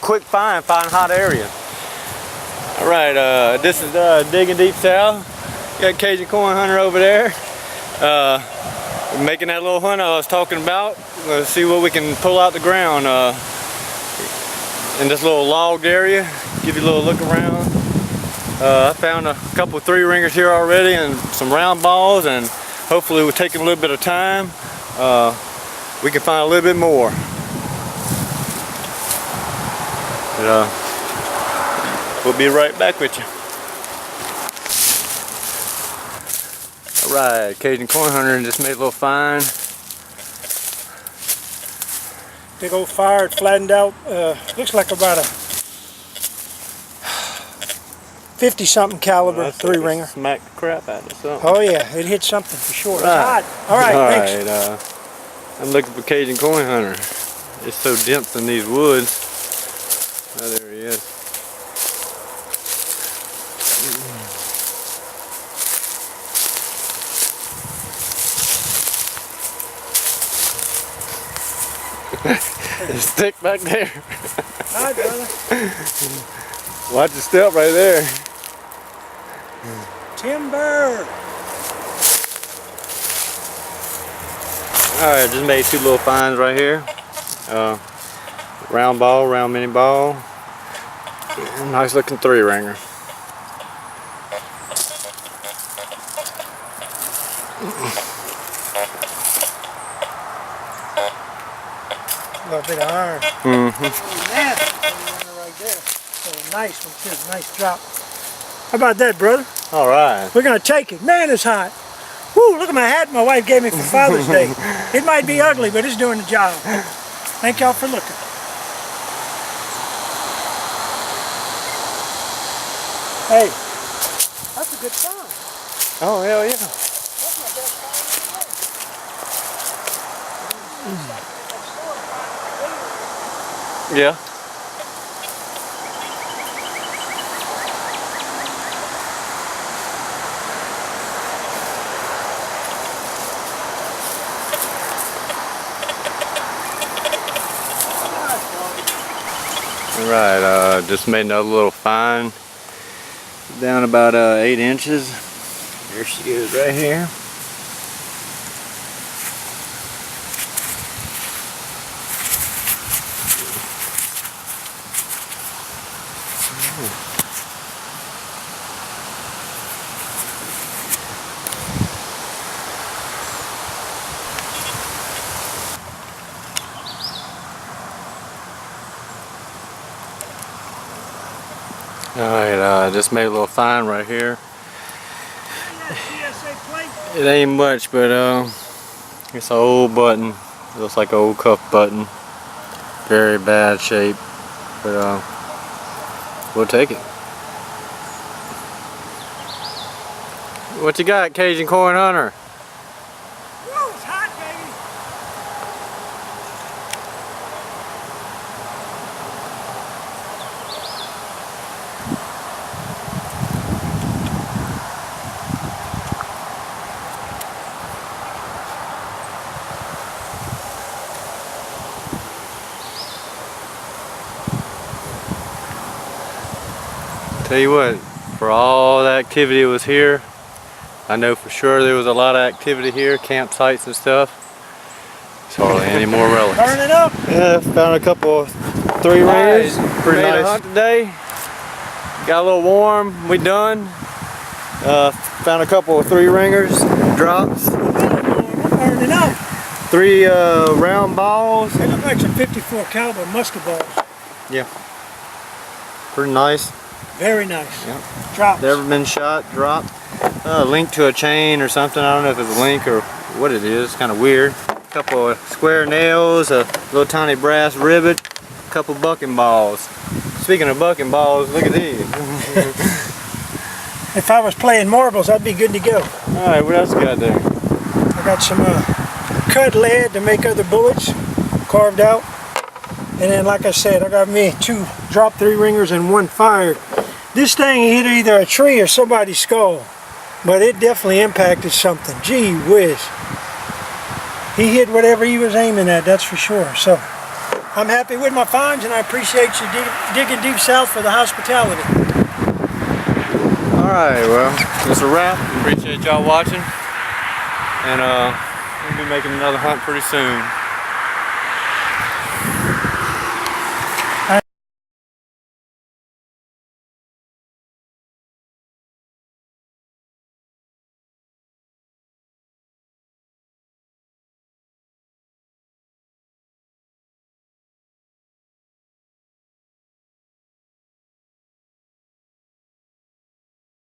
quick find hot area. All right, this is Digging Deep South. Got Cajun Coin Hunter over there. Making that little hunt I was talking about. Let's see what we can pull out the ground in this little logged area. Give you a little look around. I found a couple 3-ringers here already and some round balls, and hopefully we're taking a little bit of time. We can find a little bit more. But, we'll be right back with you. Alright, Cajun Coin Hunter just made a little find. Big old fire, it flattened out. Looks like about a 50-something caliber 3-ringer. Smacked the crap out of something. Oh yeah, it hit something for sure. Right. It's hot. Alright, thanks. I'm looking for Cajun Coin Hunter. It's so dense in these woods. Oh, there he is. Stick back there. Hi, brother. Watch your step right there. Timber. Alright, just made 2 little finds right here. Round ball, round mini ball. Nice looking 3-ringer. A little bit of iron. Nasty right there. So nice one too. Nice drop. How about that, brother? All right. We're gonna take it. Man, it's hot. Woo! Look at my hat my wife gave me for Father's Day. It might be ugly, but it's doing the job. Thank y'all for looking. Hey, that's a good find. Oh hell yeah. That's my best find of the day. Yeah. Alright, just made another little find down about 8 inches. Here she is right here. Alright, just made a little find right here. It ain't much, but it's an old button. It looks like an old cuff button. Very bad shape, but we'll take it. What you got, Cajun Coin Hunter? Woo, it's hot, baby. Tell you what, for all the activity that was here, I know for sure there was a lot of activity here, campsites and stuff. There's hardly any more relics. Burn it up. Yeah, found a couple of 3-ringers. Pretty nice hunt today. Got a little warm. We done. Found a couple of 3-ringers, drops. Burn it up. 3 round balls. They look like some 54 caliber musket balls. Yeah. Pretty nice. Very nice. Yep. Drops. Never been shot, dropped. Linked to a chain or something. I don't know if it's a link or what it is. It's kind of weird. A couple of square nails, a little tiny brass rivet, a couple bucking balls. Speaking of bucking balls, look at these. If I was playing marbles, I'd be good to go. Alright, what else you got there? I got some cut lead to make other bullets, carved out. And then, like I said, I got me 2 drop 3-ringers and 1 fired. This thing hit either a tree or somebody's skull, but it definitely impacted something. Gee whiz. He hit whatever he was aiming at, that's for sure. So, I'm happy with my finds, and I appreciate you digging deep south for the hospitality. Alright, well, that's a wrap. Appreciate y'all watching. And we'll be making another hunt pretty soon.